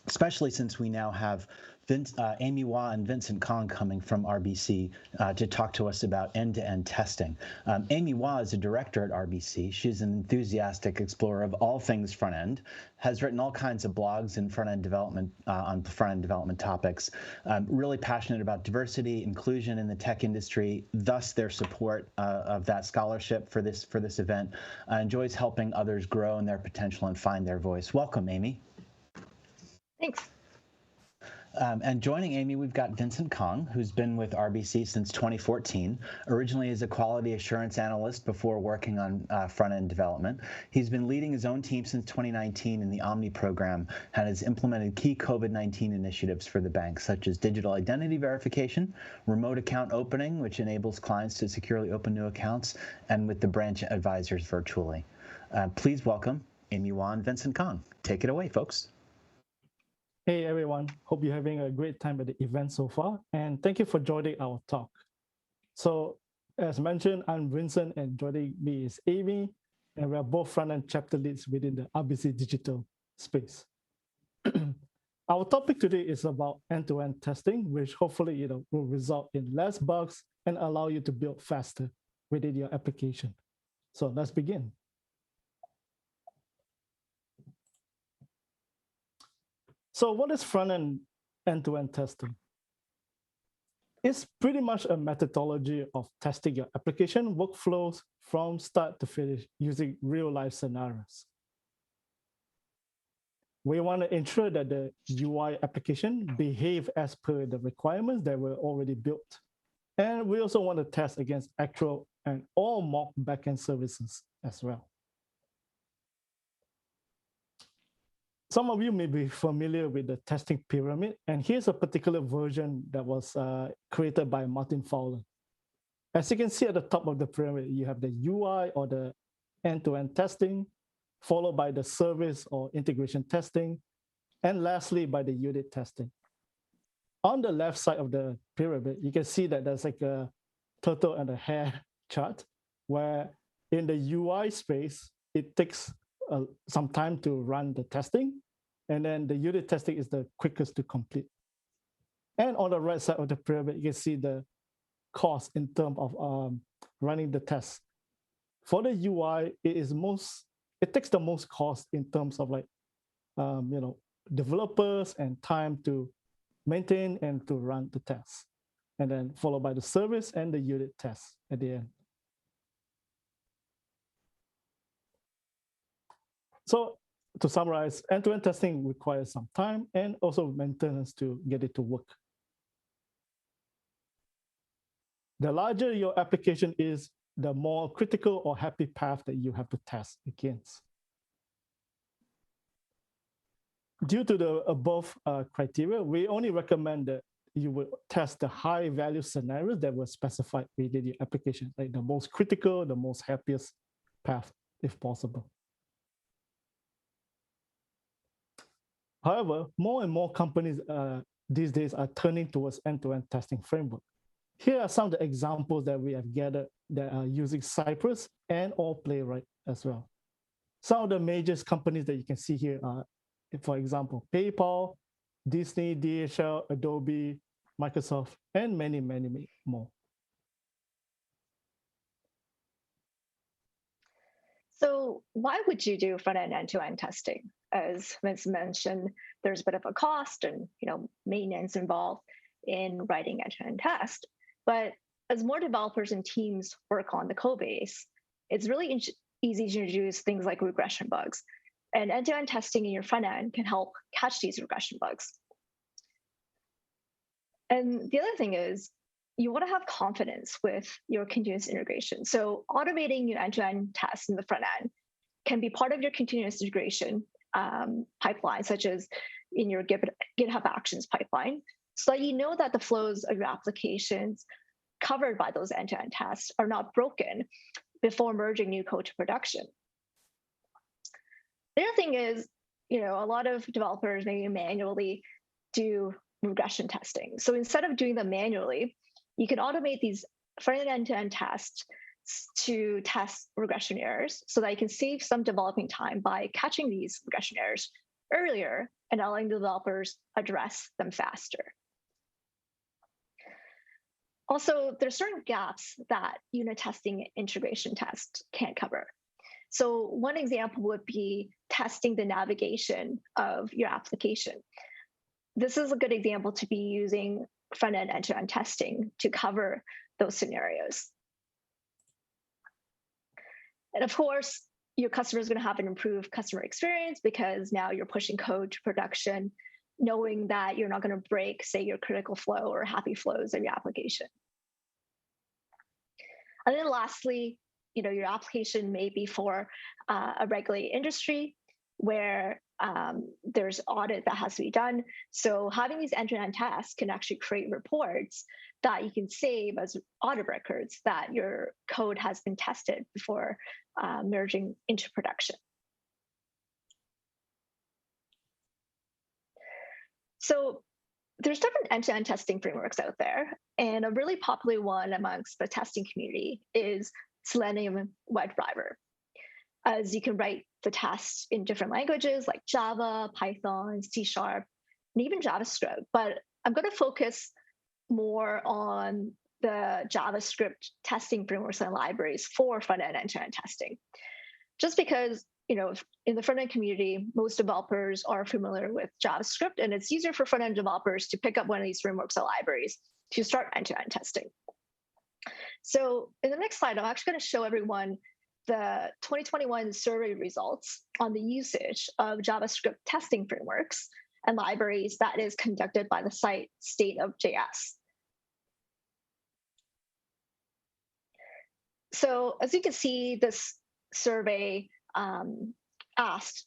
especially since we now have Amy Wah and Vincent Kong coming from RBC to talk to us about end-to-end testing. Amy Wah is a director at RBC. She's an enthusiastic explorer of all things front-end, has written all kinds of blogs in front-end development on front-end development topics, really passionate about diversity, inclusion in the tech industry, thus their support of that scholarship for this event, enjoys helping others grow in their potential and find their voice. Welcome, Amy. Thanks. And joining Amy, we've got Vincent Kong, who's been with RBC since 2014, originally as a quality assurance analyst before working on front-end development. He's been leading his own team since 2019 in the Omni program and has implemented key COVID-19 initiatives for the bank, such as digital identity verification, remote account opening, which enables clients to securely open new accounts, and with the branch advisors virtually. Please welcome Amy Wah and Vincent Kong. Take it away, folks. Hey everyone, hope you're having a great time at the event so far, and thank you for joining our talk. So, as mentioned, I'm Vincent, and joining me is Amy, and we are both front-end chapter leads within the RBC digital space. Our topic today is about end-to-end testing, which hopefully will result in less bugs and allow you to build faster within your application. So let's begin. So what is front-end end-to-end testing? It's pretty much a methodology of testing your application workflows from start to finish using real-life scenarios. We want to ensure that the UI application behave as per the requirements that were already built. And we also want to test against actual and all mock backend services as well. Some of you may be familiar with the testing pyramid, and here's a particular version that was created by Martin Fowler. As you can see at the top of the pyramid, you have the UI or the end-to-end testing, followed by the service or integration testing, and lastly by the unit testing. On the left side of the pyramid, you can see that there's like a turtle and a hare chart, where in the UI space, it takes some time to run the testing, and then the unit testing is the quickest to complete. And on the right side of the pyramid, you can see the cost in terms of running the test. For the UI, it takes the most cost in terms of like developers and time to maintain and to run the tests, and then followed by the service and the unit tests at the end. So to summarize, end-to-end testing requires some time and also maintenance to get it to work. The larger your application is, the more critical or happy path that you have to test against. Due to the above criteria, we only recommend that you will test the high value scenarios that were specified within your application, like the most critical, the most happiest path if possible. However, more and more companies these days are turning towards end-to-end testing framework. Here are some of the examples that we have gathered that are using Cypress and or Playwright as well. Some of the major companies that you can see here are, for example, PayPal, Disney, DHL, Adobe, Microsoft, and many, many more. So why would you do front-end end-to-end testing? As Vince mentioned, there's a bit of a cost and maintenance involved in writing end-to-end test. But as more developers and teams work on the code base, it's really easy to introduce things like regression bugs. And end-to-end testing in your front end can help catch these regression bugs. And the other thing is, you want to have confidence with your continuous integration. So automating your end-to-end tests in the front end can be part of your continuous integration pipeline, such as in your GitHub Actions pipeline, so that you know that the flows of your applications covered by those end-to-end tests are not broken before merging new code to production. The other thing is, a lot of developers maybe manually do regression testing. So instead of doing them manually, you can automate these front-end end-to-end tests to test regression errors so that you can save some developing time by catching these regression errors earlier and allowing developers address them faster. Also, there's certain gaps that unit testing integration tests can't cover. So one example would be testing the navigation of your application. This is a good example to be using front-end end-to-end testing to cover those scenarios. And of course, your customer is going to have an improved customer experience because now you're pushing code to production, knowing that you're not going to break, say, your critical flow or happy flows of your application. And then lastly, your application may be for a regulated industry where there's audit that has to be done. So having these end-to-end tests can actually create reports that you can save as audit records that your code has been tested before merging into production. So there's different end-to-end testing frameworks out there, and a really popular one amongst the testing community is Selenium WebDriver, as you can write the tests in different languages like Java, Python, C#, and even JavaScript. But I'm going to focus more on the JavaScript testing frameworks and libraries for front-end end-to-end testing, just because in the front-end community, most developers are familiar with JavaScript, and it's easier for front-end developers to pick up one of these frameworks or libraries to start end-to-end testing. So in the next slide, I'm actually going to show everyone the 2021 survey results on the usage of JavaScript testing frameworks and libraries that is conducted by the site State of JS. So as you can see, this survey asked,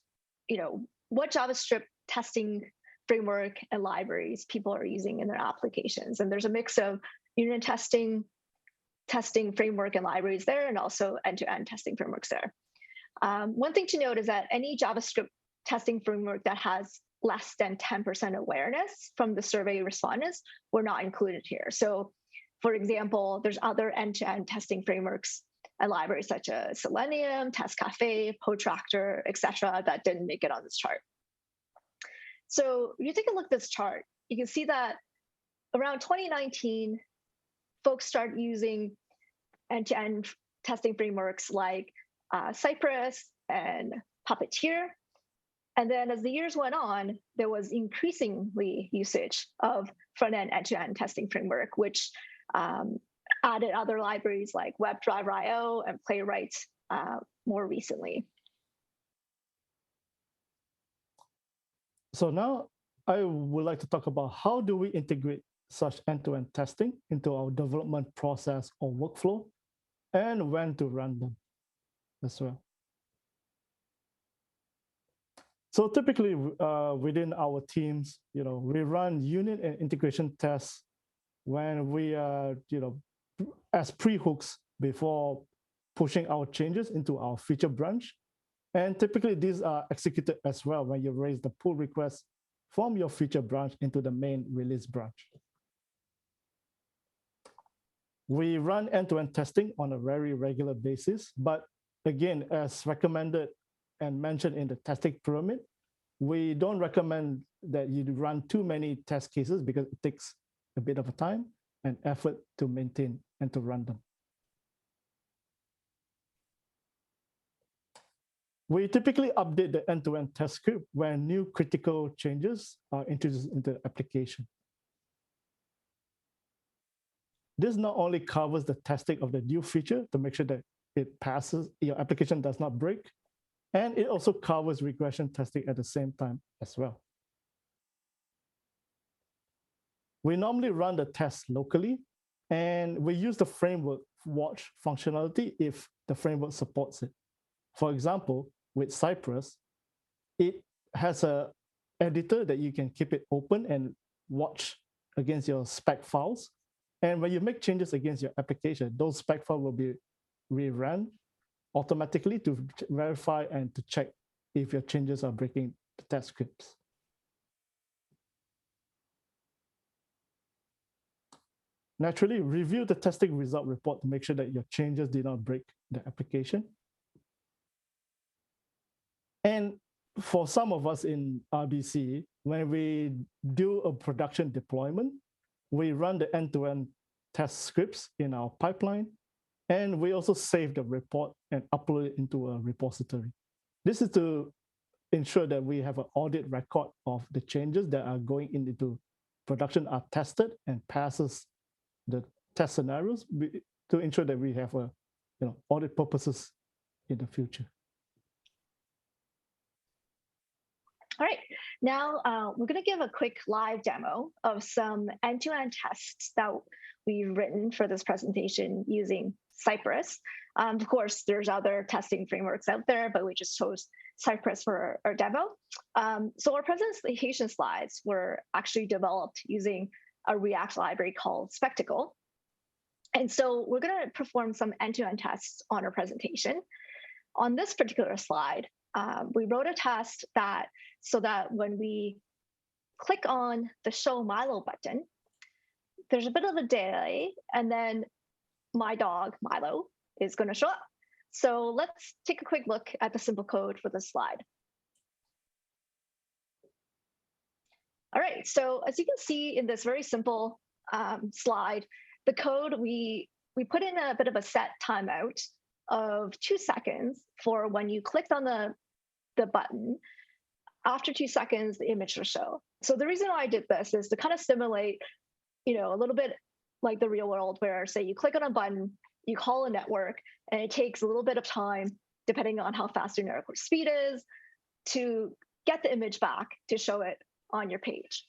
what JavaScript testing framework and libraries people are using in their applications. And there's a mix of unit testing framework and libraries there, and also end-to-end testing frameworks there. One thing to note is that any JavaScript testing framework that has less than 10% awareness from the survey respondents were not included here. So for example, there's other end-to-end testing frameworks and libraries such as Selenium, Test Cafe, Protractor, etc., that didn't make it on this chart. So if you take a look at this chart, you can see that around 2019, folks started using end-to-end testing frameworks like Cypress and Puppeteer. And then as the years went on, there was increasingly usage of front-end end-to-end testing framework, which added other libraries like WebDriver IO and Playwright more recently. So now I would like to talk about how do we integrate such end-to-end testing into our development process or workflow, and when to run them as well. So typically within our teams, we run unit and integration tests when we are, as pre-hooks before pushing our changes into our feature branch. And typically these are executed as well when you raise the pull request from your feature branch into the main release branch. We run end-to-end testing on a very regular basis, but again, as recommended and mentioned in the testing pyramid, we don't recommend that you run too many test cases because it takes a bit of time and effort to maintain and to run them. We typically update the end-to-end test script when new critical changes are introduced into the application. This not only covers the testing of the new feature to make sure that it passes, your application does not break, and it also covers regression testing at the same time as well. We normally run the test locally, and we use the framework watch functionality if the framework supports it. For example, with Cypress, it has an editor that you can keep it open and watch against your spec files. And when you make changes against your application, those spec files will be rerun automatically to verify and to check if your changes are breaking the test scripts. Naturally, review the testing result report to make sure that your changes did not break the application. And for some of us in RBC, when we do a production deployment, we run the end-to-end test scripts in our pipeline, and we also save the report and upload it into a repository. This is to ensure that we have an audit record of the changes that are going into production are tested and passes the test scenarios to ensure that we have a audit purposes in the future. All right, now we're going to give a quick live demo of some end-to-end tests that we've written for this presentation using Cypress. Of course, there's other testing frameworks out there, but we just chose Cypress for our demo. So our presentation slides were actually developed using a React library called Spectacle. And so we're going to perform some end-to-end tests on our presentation. On this particular slide, we wrote a test so that when we click on the Show Milo button, there's a bit of a delay, and then my dog, Milo, is going to show up. So let's take a quick look at the simple code for this slide. All right, so as you can see in this very simple slide, the code, we put in a bit of a set timeout of 2 seconds for when you clicked on the button. After 2 seconds, the image will show. So the reason why I did this is to kind of simulate, a little bit like the real world, where say you click on a button, you call a network, and it takes a little bit of time, depending on how fast your network speed is, to get the image back to show it on your page.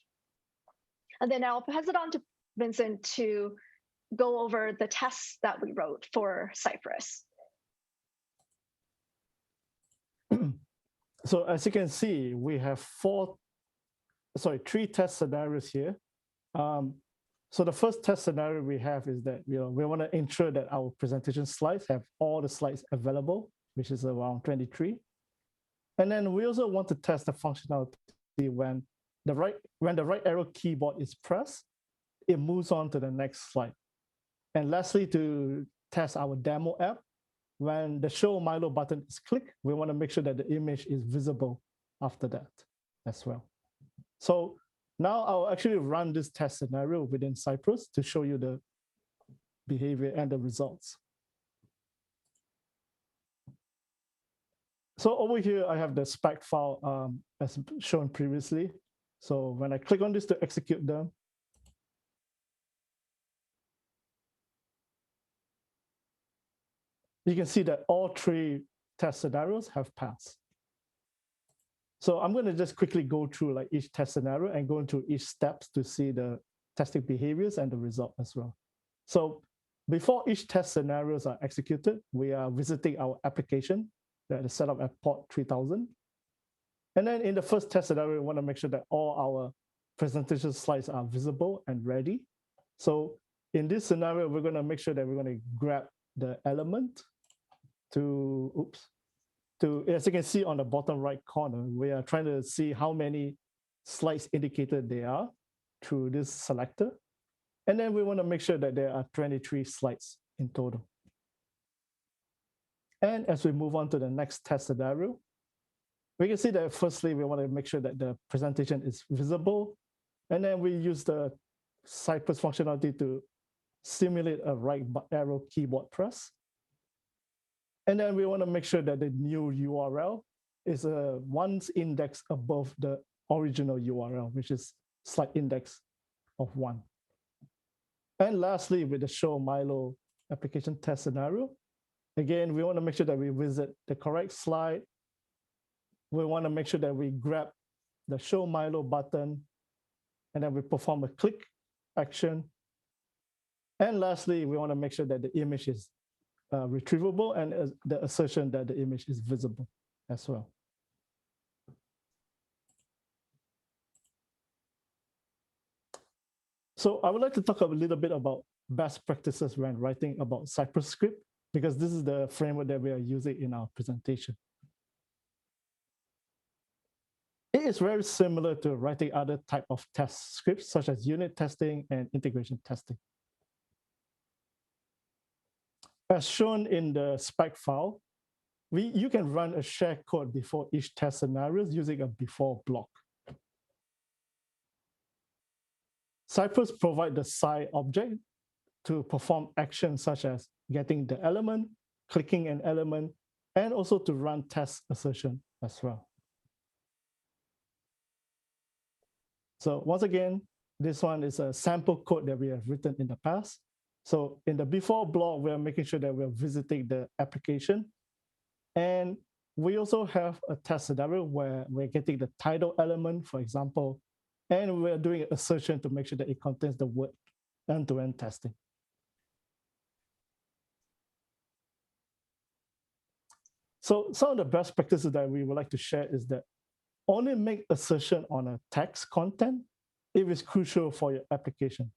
And then I'll pass it on to Vincent to go over the tests that we wrote for Cypress. So as you can see, we have 3 test scenarios here. So the first test scenario we have is that we want to ensure that our presentation slides have all the slides available, which is around 23. And then we also want to test the functionality when the right arrow keyboard is pressed, it moves on to the next slide. And lastly, to test our demo app, when the Show Milo button is clicked, we want to make sure that the image is visible after that as well. So now I'll actually run this test scenario within Cypress to show you the behavior and the results. So over here, I have the spec file as shown previously. So when I click on this to execute them, you can see that all 3 test scenarios have passed. So I'm going to just quickly go through each test scenario and go into each steps to see the testing behaviors and the result as well. So before each test scenarios are executed, we are visiting our application that is set up at port 3000. And then in the first test scenario, we want to make sure that all our presentation slides are visible and ready. So in this scenario, we're going to make sure that we're going to grab the element as you can see on the bottom right corner, we are trying to see how many slides indicated there are through this selector. And then we want to make sure that there are 23 slides in total. And as we move on to the next test scenario, we can see that firstly, we want to make sure that the presentation is visible. And then we use the Cypress functionality to simulate a right arrow keyboard press. And then we want to make sure that the new URL is one index above the original URL, which is slide index of 1. And lastly, with the Show Milo application test scenario, again, we want to make sure that we visit the correct slide. We want to make sure that we grab the Show Milo button, and then we perform a click action. And lastly, we want to make sure that the image is retrievable and the assertion that the image is visible as well. So I would like to talk a little bit about best practices when writing about Cypress script, because this is the framework that we are using in our presentation. It is very similar to writing other type of test scripts, such as unit testing and integration testing. As shown in the spec file, you can run a shared code before each test scenarios using a before block. Cypress provide the side object to perform actions such as getting the element, clicking an element, and also to run test assertion as well. So once again, this one is a sample code that we have written in the past. So in the before block, we are making sure that we're visiting the application. And we also have a test scenario where we're getting the title element, for example, and we're doing an assertion to make sure that it contains the word end-to-end testing. So some of the best practices that we would like to share is that only make assertion on a text content if it's crucial for your application.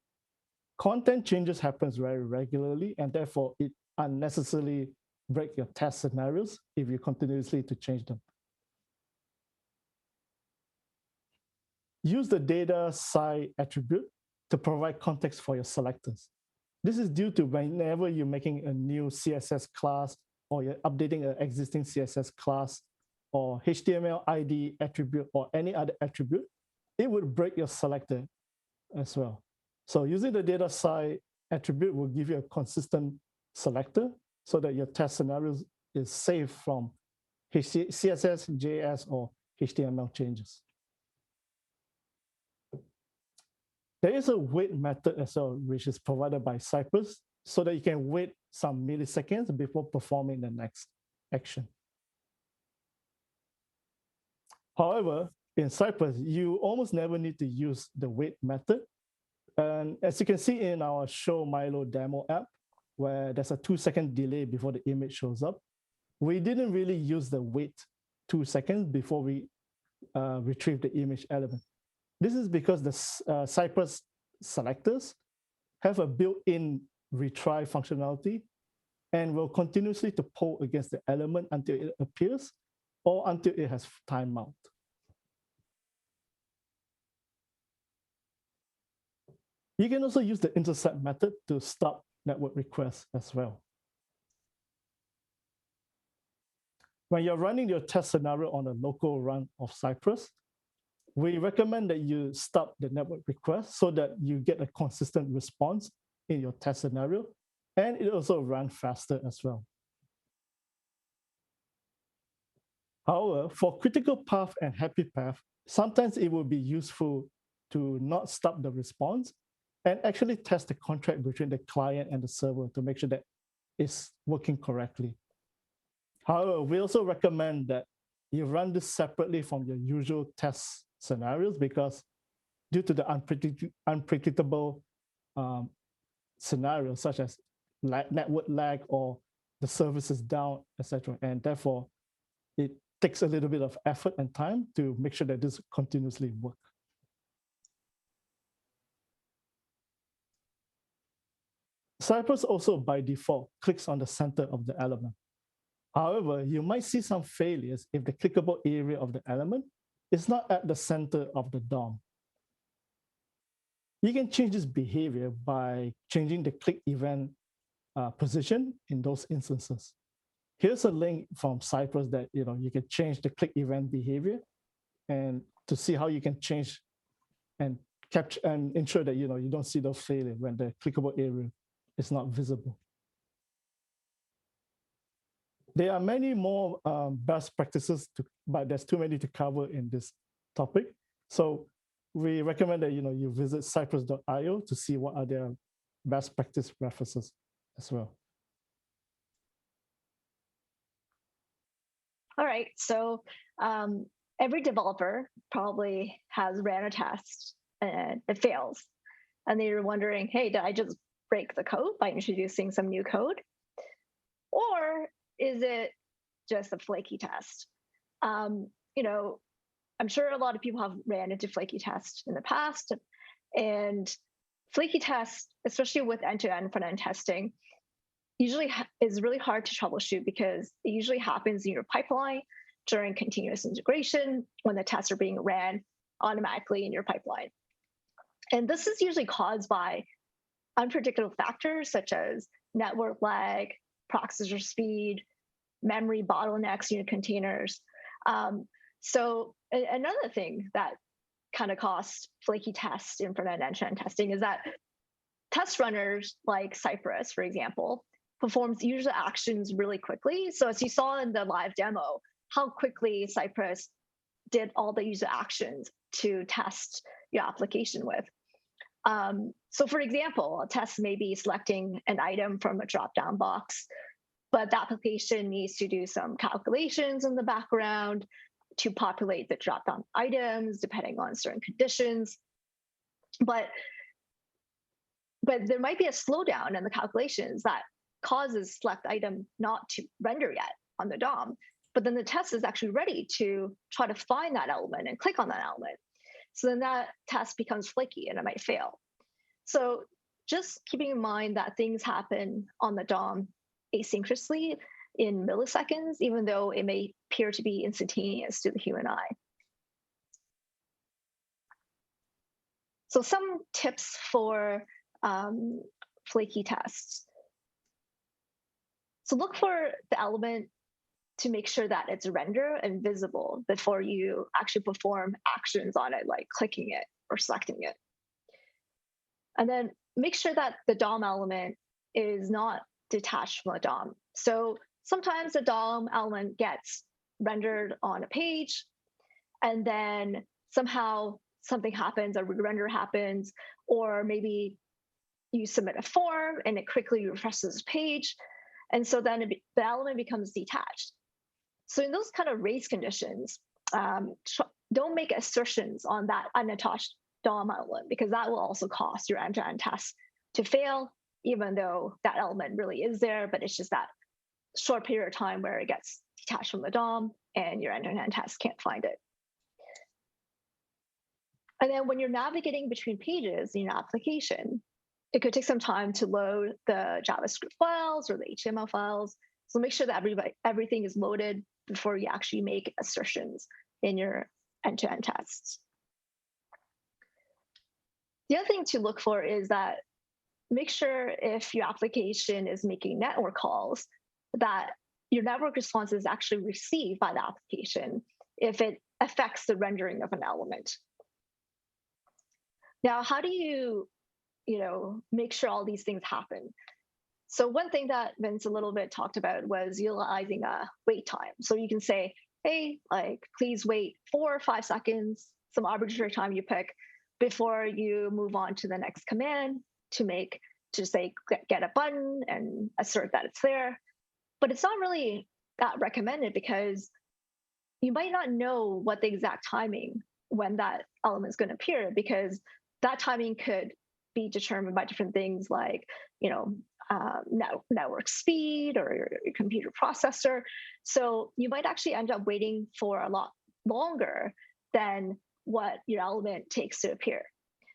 Content changes happens very regularly, and therefore it unnecessarily break your test scenarios if you continuously to change them. Use the data side attribute to provide context for your selectors. This is due to whenever you're making a new CSS class or you're updating an existing CSS class or HTML ID attribute or any other attribute, it would break your selector as well. So using the data side attribute will give you a consistent selector so that your test scenarios is safe from CSS, JS, or HTML changes. There is a wait method as well, which is provided by Cypress so that you can wait some milliseconds before performing the next action. However, in Cypress, you almost never need to use the wait method. And as you can see in our Show Milo demo app, where there's a 2-second delay before the image shows up, we didn't really use the wait 2 seconds before we retrieve the image element. This is because the Cypress selectors have a built-in retry functionality and will continuously to poll against the element until it appears or until it has timeout. You can also use the intercept method to stop network requests as well. When you're running your test scenario on a local run of Cypress, we recommend that you stop the network request so that you get a consistent response in your test scenario, and it also runs faster as well. However, for critical path and happy path, sometimes it will be useful to not stop the response and actually test the contract between the client and the server to make sure that it's working correctly. However, we also recommend that you run this separately from your usual test scenarios because due to the unpredictable scenarios such as network lag or the service is down, etc. And therefore, it takes a little bit of effort and time to make sure that this continuously works. Cypress also by default clicks on the center of the element. However, you might see some failures if the clickable area of the element is not at the center of the DOM. You can change this behavior by changing the click event position in those instances. Here's a link from Cypress that you can change the click event behavior and to see how you can change and capture and ensure that you don't see those failures when the clickable area is not visible. There are many more best practices, but there's too many to cover in this topic. So we recommend that you visit cypress.io to see what are their best practice references as well. All right, so every developer probably has ran a test and it fails. And they're wondering, hey, did I just break the code by introducing some new code? Or is it just a flaky test? I'm sure a lot of people have ran into flaky tests in the past. And flaky tests, especially with end-to-end front-end testing, usually is really hard to troubleshoot because it usually happens in your pipeline during continuous integration when the tests are being ran automatically in your pipeline. And this is usually caused by unpredictable factors such as network lag, processor speed, memory bottlenecks in your containers. So another thing that kind of costs flaky tests in front-end end-to-end testing is that test runners like Cypress, for example, performs user actions really quickly. So as you saw in the live demo, how quickly Cypress did all the user actions to test your application with. So for example, a test may be selecting an item from a drop-down box, but the application needs to do some calculations in the background to populate the drop-down items depending on certain conditions. But there might be a slowdown in the calculations that causes select item not to render yet on the DOM. But then the test is actually ready to try to find that element and click on that element. So then that test becomes flaky and it might fail. So just keeping in mind that things happen on the DOM asynchronously in milliseconds, even though it may appear to be instantaneous to the human eye. So some tips for flaky tests. So look for the element to make sure that it's rendered and visible before you actually perform actions on it, like clicking it or selecting it. And then make sure that the DOM element is not detached from the DOM. So sometimes the DOM element gets rendered on a page, and then somehow something happens, a render happens, or maybe you submit a form and it quickly refreshes the page. And so then the element becomes detached. So in those kind of race conditions, don't make assertions on that unattached DOM element, because that will also cause your end-to-end test to fail, even though that element really is there, but it's just that short period of time where it gets detached from the DOM and your end-to-end test can't find it. And then when you're navigating between pages in your application, it could take some time to load the JavaScript files or the HTML files. So make sure that everything is loaded before you actually make assertions in your end-to-end tests. The other thing to look for is that make sure if your application is making network calls, that your network response is actually received by the application if it affects the rendering of an element. Now, how do you make sure all these things happen? So one thing that Vince a little bit talked about was utilizing a wait time. So you can say, hey, please wait 4 or 5 seconds, some arbitrary time you pick, before you move on to the next command to say, get a button and assert that it's there. But it's not really that recommended, because you might not know what the exact timing when that element is going to appear, because that timing could be determined by different things like, network speed or your computer processor. So you might actually end up waiting for a lot longer than what your element takes to appear.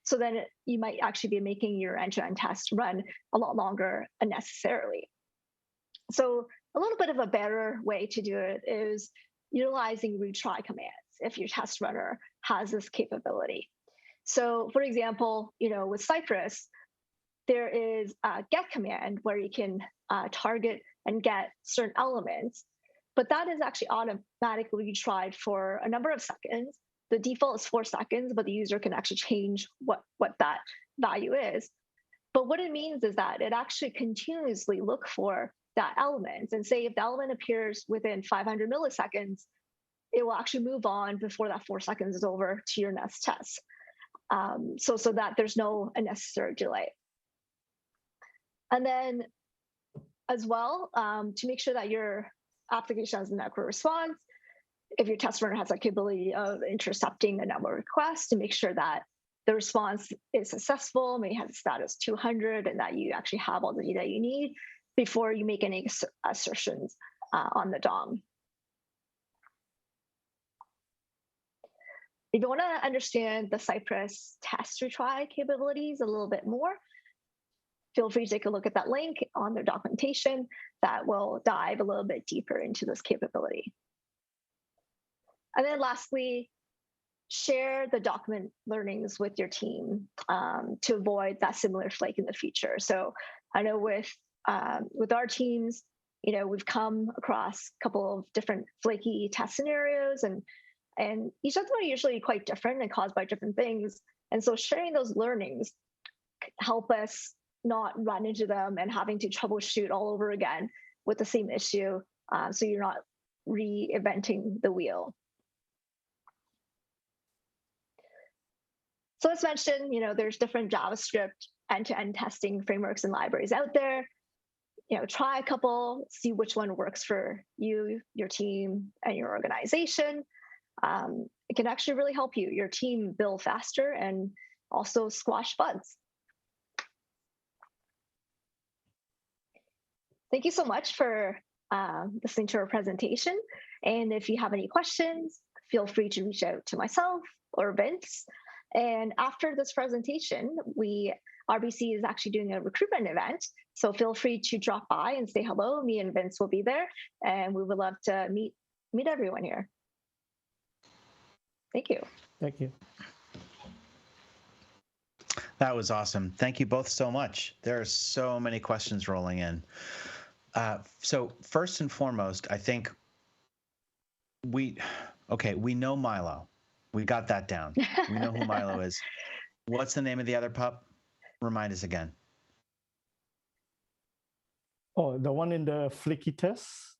So then you might actually be making your end-to-end test run a lot longer unnecessarily. So a little bit of a better way to do it is utilizing retry commands if your test runner has this capability. So for example, with Cypress, there is a get command where you can target and get certain elements, but that is actually automatically retried for a number of seconds. The default is 4 seconds, but the user can actually change what that value is. But what it means is that it actually continuously look for that element, and say if the element appears within 500 milliseconds, it will actually move on before that 4 seconds is over to your next test. So that there's no unnecessary delay. And then as well, to make sure that your application has a network response, if your test runner has a capability of intercepting a network request, to make sure that the response is successful, may have the status 200, and that you actually have all the data you need before you make any assertions on the DOM. If you want to understand the Cypress test retry capabilities a little bit more, feel free to take a look at that link on their documentation that will dive a little bit deeper into this capability. And then lastly, share the document learnings with your team to avoid that similar flake in the future. So I know with our teams, we've come across a couple of different flaky test scenarios, and each of them are usually quite different and caused by different things. And so sharing those learnings help us not run into them and having to troubleshoot all over again with the same issue. So you're not reinventing the wheel. So as mentioned, there's different JavaScript end-to-end testing frameworks and libraries out there. Try a couple, see which one works for you, your team, and your organization. It can actually really help your team build faster and also squash bugs. Thank you so much for listening to our presentation. And if you have any questions, feel free to reach out to myself or Vince. And after this presentation, RBC is actually doing a recruitment event. So feel free to drop by and say hello. Me and Vince will be there, and we would love to meet everyone here. Thank you. Thank you. That was awesome. Thank you both so much. There are so many questions rolling in. So first and foremost, I think we know Milo. We got that down. We know who Milo is. What's the name of the other pup? Remind us again. Oh, the one in the Flaky Tests?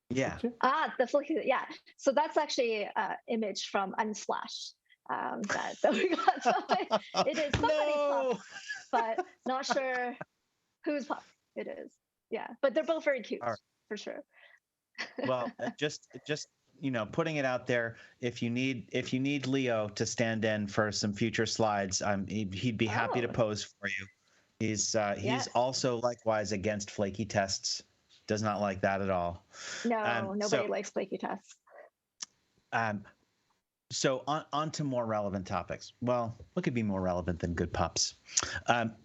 Yeah. The Flaky, yeah. So that's actually an image from Unsplash that we got. So it is somebody's pup, but not sure whose pup it is. Yeah, but they're both very cute, for sure. Well, just putting it out there. If you need Leo to stand in for some future slides, he'd be happy to pose for you. He's also likewise against flaky tests. Does not like that at all. No, nobody likes flaky tests. So on to more relevant topics. Well, what could be more relevant than good pups?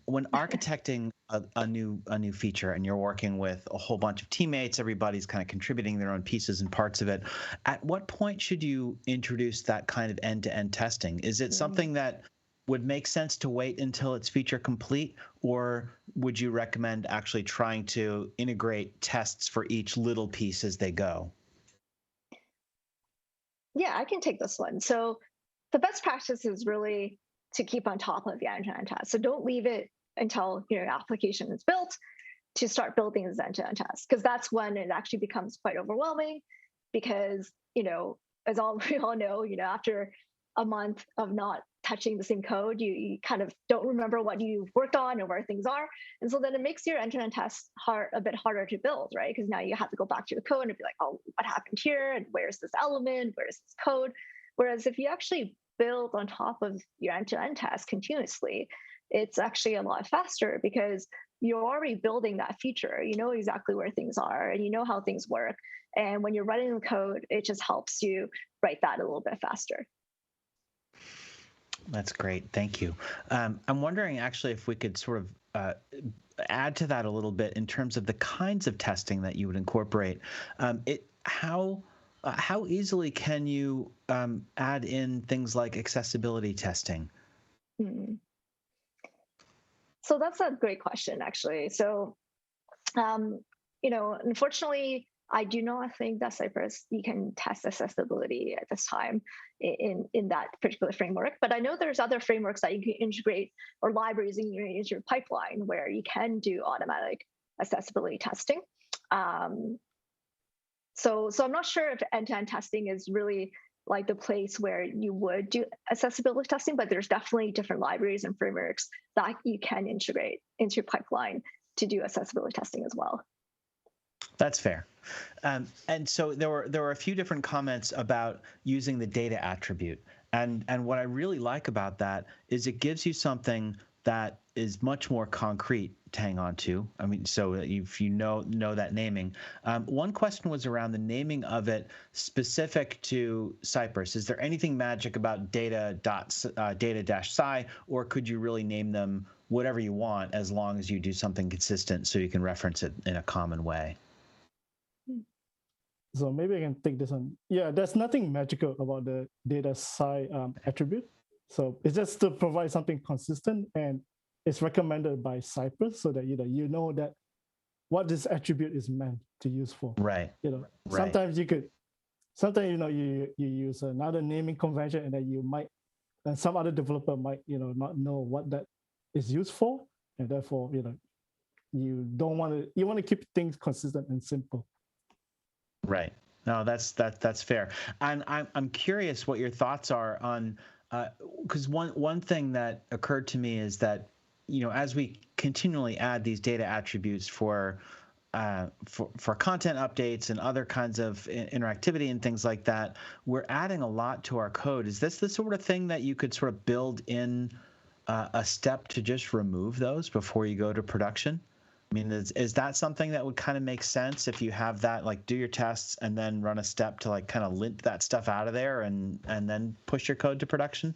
When architecting a new feature and you're working with a whole bunch of teammates, everybody's kind of contributing their own pieces and parts of it. At what point should you introduce that kind of end-to-end testing? Is it something that would make sense to wait until it's feature complete, or would you recommend actually trying to integrate tests for each little piece as they go? Yeah, I can take this one. So the best practice is really to keep on top of the end-to-end test. So don't leave it until your application is built to start building this end-to-end test, because that's when it actually becomes quite overwhelming. Because as we all know, after a month of not touching the same code, you kind of don't remember what you worked on or where things are. And so then it makes your end-to-end test a bit harder to build, right? Because now you have to go back to your code and be like, oh, what happened here? And where's this element? Where's this code? Whereas if you actually build on top of your end-to-end test continuously, it's actually a lot faster because you're already building that feature. You know exactly where things are and you know how things work. And when you're writing the code, it just helps you write that a little bit faster. That's great. Thank you. I'm wondering actually if we could sort of add to that a little bit in terms of the kinds of testing that you would incorporate. How easily can you add in things like accessibility testing? So that's a great question, actually. So, unfortunately, I do not think that Cypress, you can test accessibility at this time in that particular framework. But I know there's other frameworks that you can integrate or libraries into your pipeline where you can do automatic accessibility testing. So I'm not sure if end-to-end testing is really like the place where you would do accessibility testing, but there's definitely different libraries and frameworks that you can integrate into your pipeline to do accessibility testing as well. That's fair. And so there were a few different comments about using the data attribute. And what I really like about that is it gives you something that is much more concrete to hang on to. I mean, so if you know that naming. One question was around the naming of it specific to Cypress. Is there anything magic about data-sci, or could you really name them whatever you want as long as you do something consistent so you can reference it in a common way? So maybe I can take this one. Yeah, there's nothing magical about the data-sci attribute. So it's just to provide something consistent, and it's recommended by Cypress so that you know that what this attribute is meant to use for. Right. Sometimes you use another naming convention, and then and some other developer might not know what that is used for, and therefore you want to keep things consistent and simple. Right. No, that's fair. And I'm curious what your thoughts are on, because one thing that occurred to me is that as we continually add these data attributes for content updates and other kinds of interactivity and things like that, we're adding a lot to our code. Is this the sort of thing that you could sort of build in a step to just remove those before you go to production? I mean, is that something that would kind of make sense if you have that, like do your tests and then run a step to like kind of lint that stuff out of there and then push your code to production?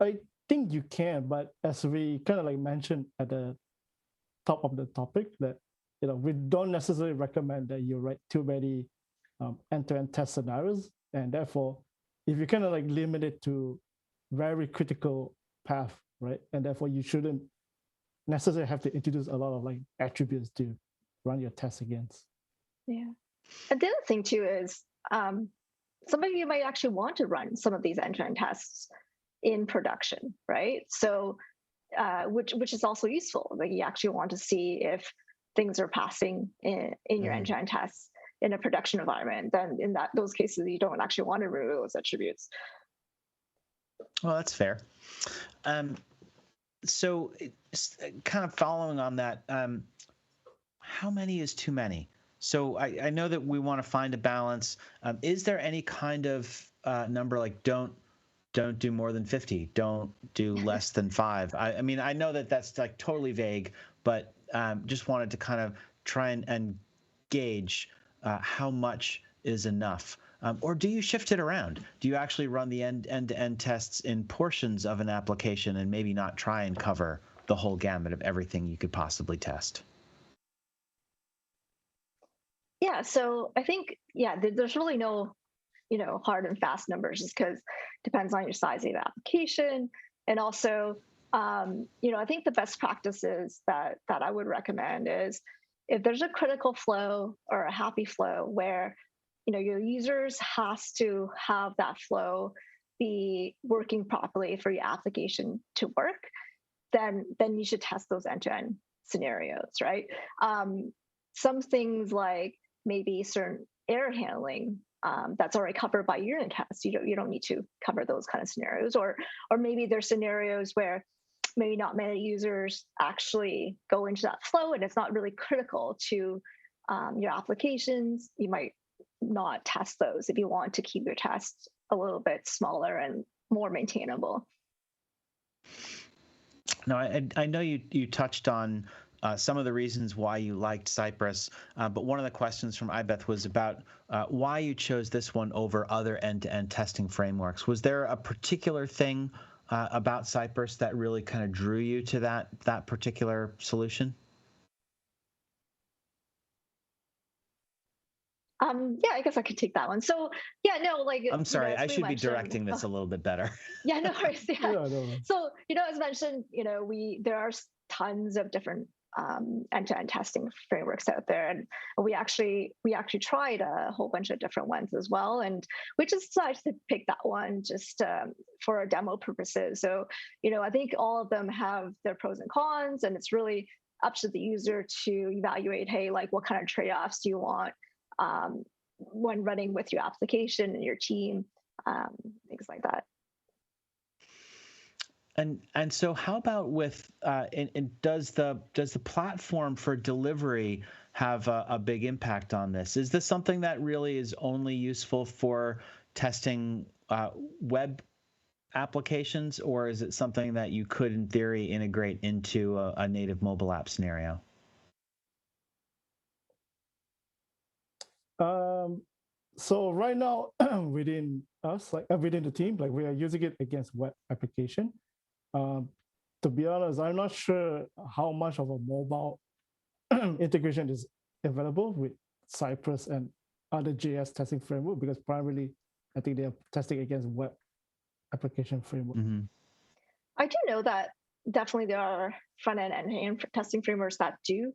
I think you can, but as we kind of like mentioned at the top of the topic, that we don't necessarily recommend that you write too many end-to-end test scenarios, and therefore, if you kind of like limit it to very critical path, right, and therefore you shouldn't necessarily have to introduce a lot of like attributes to run your tests against. Yeah, and the other thing too is some of you might actually want to run some of these end-to-end tests in production, right? So, which is also useful. Like you actually want to see if things are passing in your end-to-end tests in a production environment. Then in those cases, you don't actually want to remove those attributes. Well, that's fair. So, kind of following on that, how many is too many? So I know that we want to find a balance. Is there any kind of number, like don't do more than 50, don't do less than 5? I mean, I know that that's like totally vague, but just wanted to kind of try and gauge how much is enough. Or do you shift it around? Do you actually run the end-to-end tests in portions of an application and maybe not try and cover the whole gamut of everything you could possibly test? Yeah, so I think, there's really no, hard and fast numbers, just because it depends on your size of the application. And also, I think the best practices that I would recommend is if there's a critical flow or a happy flow where, your users has to have that flow be working properly for your application to work, then you should test those end-to-end scenarios, right? Some things like maybe certain error handling that's already covered by unit tests. You don't need to cover those kind of scenarios, or maybe there's scenarios where maybe not many users actually go into that flow, and it's not really critical to your applications. You might not test those if you want to keep your tests a little bit smaller and more maintainable. No, I know you touched on some of the reasons why you liked Cypress, but one of the questions from Ibeth was about why you chose this one over other end-to-end testing frameworks. Was there a particular thing about Cypress that really kind of drew you to that particular solution? Yeah, I guess I could take that one. So yeah, no, like I'm sorry, I should be directing this a little bit better. Yeah, no worries. Yeah. No. So as mentioned, there are tons of different end-to-end testing frameworks out there, and we actually tried a whole bunch of different ones as well, and we just decided to pick that one just for our demo purposes. So I think all of them have their pros and cons, and it's really up to the user to evaluate, hey, like what kind of trade-offs do you want when running with your application and your team, things like that. And so how about with does the platform for delivery have a big impact on this? Is this something that really is only useful for testing web applications, or is it something that you could in theory integrate into a native mobile app scenario? So right now within us, like within the team, like we are using it against web application. To be honest, I'm not sure how much of a mobile integration is available with Cypress and other JS testing framework, because primarily I think they are testing against web application framework. Mm-hmm. I do know that definitely there are front-end and testing frameworks that do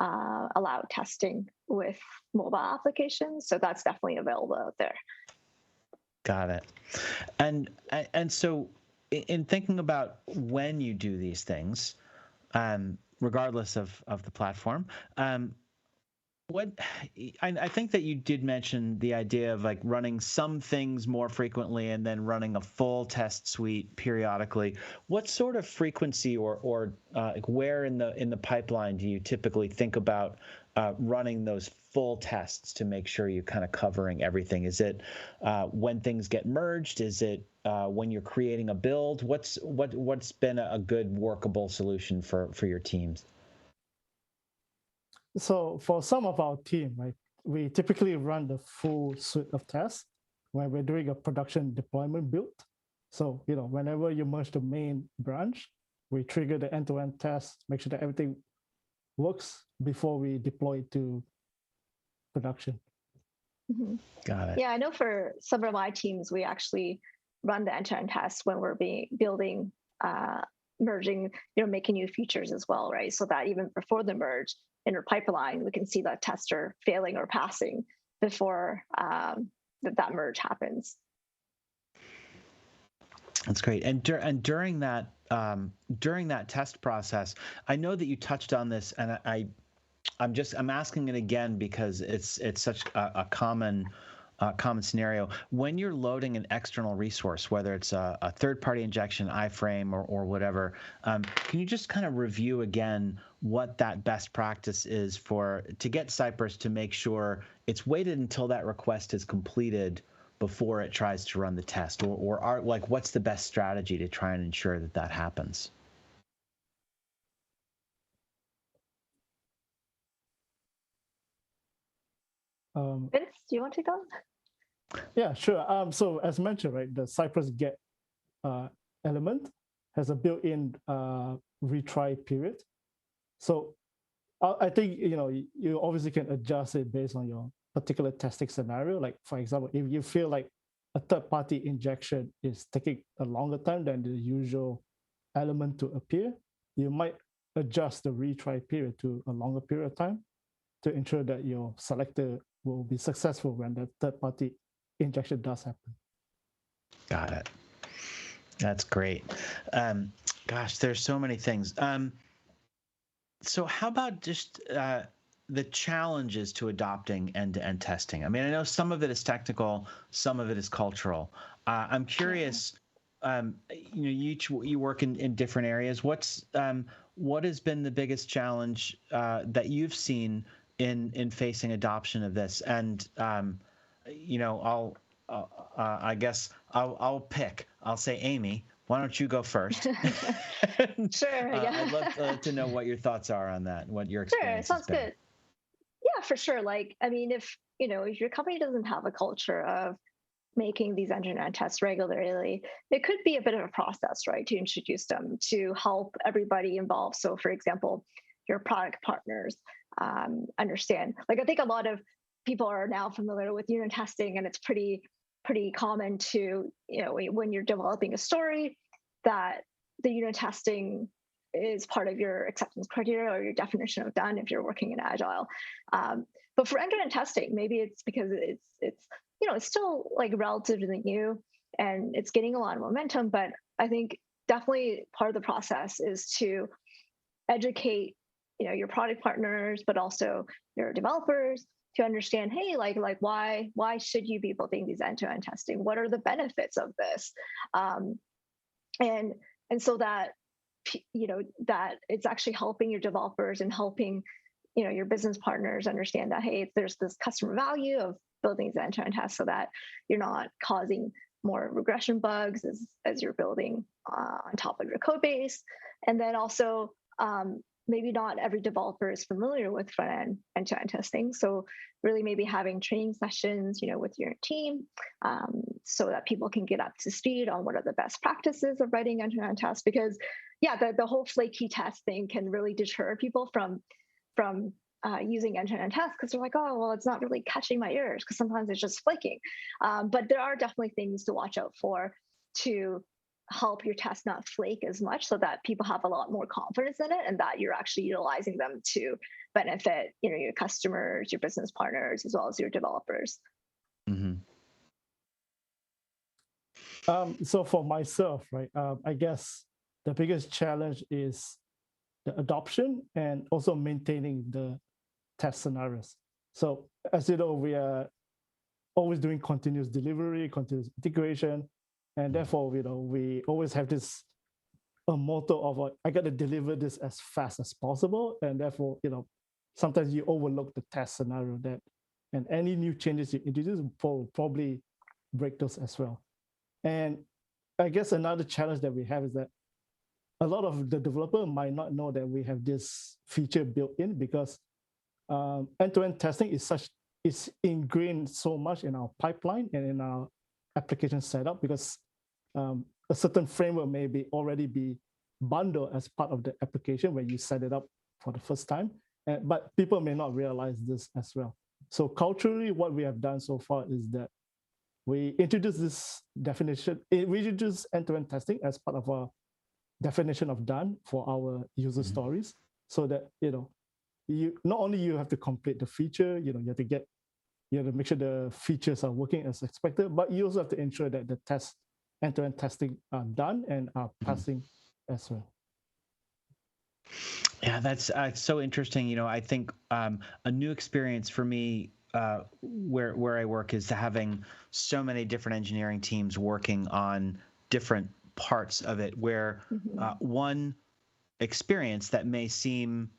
allow testing with mobile applications. So that's definitely available out there. Got it. And so in thinking about when you do these things, regardless of the platform, what I think that you did mention the idea of like running some things more frequently and then running a full test suite periodically. What sort of frequency or like where in the pipeline do you typically think about running those full tests to make sure you're kind of covering everything? Is it when things get merged? Is it when you're creating a build? What's been a good workable solution for your teams? So for some of our team, right, we typically run the full suite of tests when we're doing a production deployment build. So, whenever you merge the main branch, we trigger the end-to-end test, make sure that everything works before we deploy it to production. Mm-hmm. Got it. Yeah, I know for some of my teams, we actually run the end-to-end tests when we're building, merging, making new features as well, right? So that even before the merge, in our pipeline, we can see that tester failing or passing before that merge happens. That's great. And during that test process, I know that you touched on this, and I'm asking it again because it's such a common scenario. When you're loading an external resource, whether it's a third-party injection, iframe, or whatever, can you just kind of review again what that best practice is to get Cypress to make sure it's waited until that request is completed before it tries to run the test, or what's the best strategy to try and ensure that happens? Vince, do you want to go? Yeah, sure. So as mentioned, right, the Cypress get element has a built-in retry period. So I think you obviously can adjust it based on your particular testing scenario. Like for example, if you feel like a third-party injection is taking a longer time than the usual element to appear, you might adjust the retry period to a longer period of time to ensure that your selector will be successful when the third-party injection does happen. Got it. That's great. Gosh, there's so many things. So how about just the challenges to adopting end-to-end testing? I mean, I know some of it is technical, some of it is cultural. I'm curious. You work in different areas. What has been the biggest challenge that you've seen in facing adoption of this? And I guess I'll pick. I'll say Amy. Why don't you go first? Sure. Yeah. I'd love to know what your thoughts are on that. What your experience Sure. Sounds has been. good. Yeah, for sure. Like, I mean, if your company doesn't have a culture of making these end-to-end tests regularly, it could be a bit of a process, right, to introduce them to help everybody involved. So, for example, your product partners understand. Like, I think a lot of people are now familiar with unit testing, and it's pretty common to, when you're developing a story, that the unit testing is part of your acceptance criteria or your definition of done if you're working in Agile. But for end-to-end testing, maybe it's because it's still like relatively new and it's getting a lot of momentum. But I think definitely part of the process is to educate, your product partners, but also your developers to understand, hey, like why should you be building these end-to-end testing? What are the benefits of this? And so that that it's actually helping your developers and helping your business partners understand that, hey, there's this customer value of building these end-to-end tests so that you're not causing more regression bugs as you're building on top of your code base. And then also maybe not every developer is familiar with front-end end-to-end testing. So really maybe having training sessions, with your team so that people can get up to speed on what are the best practices of writing end-to-end tests. Because the whole flaky test thing can really deter people from using end-to-end tests because they're like, oh, well, it's not really catching my ears because sometimes it's just flaking. But there are definitely things to watch out for to help your test not flake as much, so that people have a lot more confidence in it, and that you're actually utilizing them to benefit, your customers, your business partners, as well as your developers. Mm-hmm. So for myself, right, I guess the biggest challenge is the adoption and also maintaining the test scenarios. So as you know, we are always doing continuous delivery, continuous integration, and therefore, we always have this a motto of I got to deliver this as fast as possible, and therefore, sometimes you overlook the test scenario and any new changes you introduce will probably break those as well. And I guess another challenge that we have is that a lot of the developer might not know that we have this feature built in, because end-to-end testing is ingrained so much in our pipeline and in our application setup, because a certain framework may already be bundled as part of the application when you set it up for the first time. But people may not realize this as well. So culturally, what we have done so far is that we introduce this definition. We introduce end-to-end testing as part of our definition of done for our user stories, so that you not only you have to complete the feature, you have to make sure the features are working as expected, but you also have to ensure that the end-to-end testing are done and are passing as well. Yeah, that's so interesting. I think a new experience for me where I work is having so many different engineering teams working on different parts of it, where one experience that may seem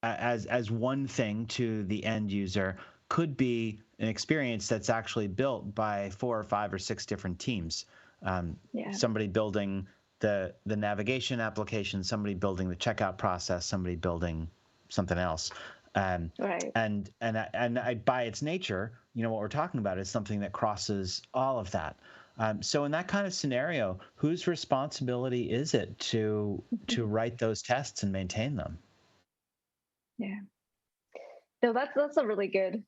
as one thing to the end user could be an experience that's actually built by 4 or 5 or 6 different teams. Somebody building the navigation application, somebody building the checkout process, somebody building something else. Right. And by its nature, what we're talking about is something that crosses all of that. So in that kind of scenario, whose responsibility is it to write those tests and maintain them? Yeah. No, that's a really good,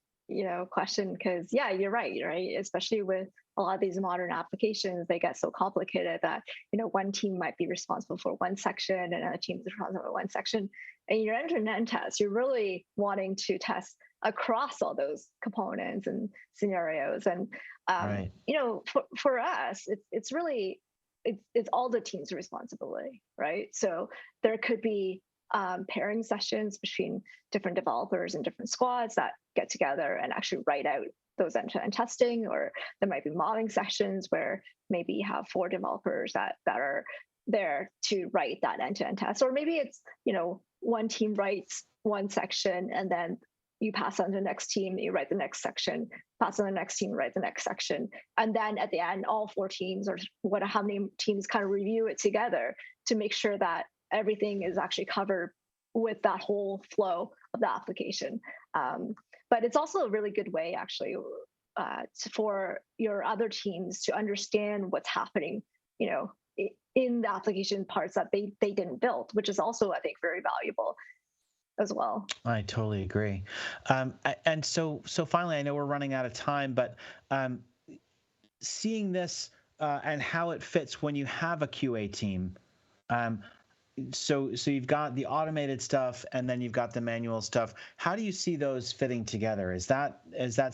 question, because you're right, especially with a lot of these modern applications, they get so complicated that one team might be responsible for one section and another team is responsible for one section. And your end-to-end test, you're really wanting to test across all those components and scenarios. And right. For us, it's really it's all the team's responsibility, right? So there could be pairing sessions between different developers and different squads that get together and actually write out those end-to-end testing, or there might be modding sessions where maybe you have 4 developers that are there to write that end-to-end test, or maybe it's one team writes one section and then you pass on to the next team, you write the next section, pass on to the next team, write the next section, and then at the end all 4 teams or how many teams kind of review it together to make sure that everything is actually covered with that whole flow of the application. But it's also a really good way, actually, for your other teams to understand what's happening, in the application parts that they didn't build, which is also, I think, very valuable as well. I totally agree. And so finally, I know we're running out of time, but seeing this and how it fits when you have a QA team. So you've got the automated stuff and then you've got the manual stuff. How do you see those fitting together? Is that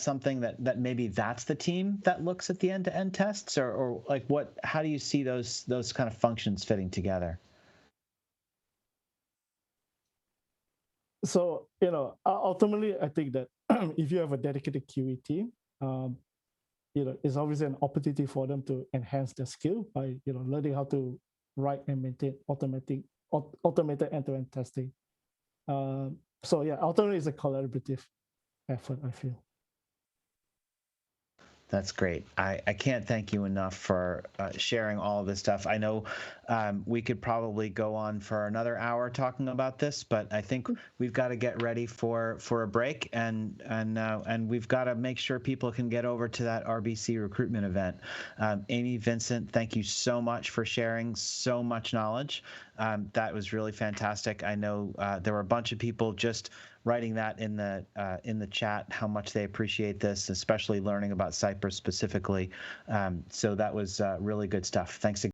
something that maybe that's the team that looks at the end-to-end tests, or like what? How do you see those kind of functions fitting together? So ultimately, I think that if you have a dedicated QA team, it's obviously an opportunity for them to enhance their skill by learning how to write and maintain automated end-to-end testing. Ultimately, it's a collaborative effort, I feel. That's great. I can't thank you enough for sharing all of this stuff. I know we could probably go on for another hour talking about this, but I think we've got to get ready for a break, and we've got to make sure people can get over to that RBC recruitment event. Amy, Vincent, thank you so much for sharing so much knowledge. That was really fantastic. I know there were a bunch of people just writing that in the chat, how much they appreciate this, especially learning about Cypress specifically. So that was really good stuff. Thanks again.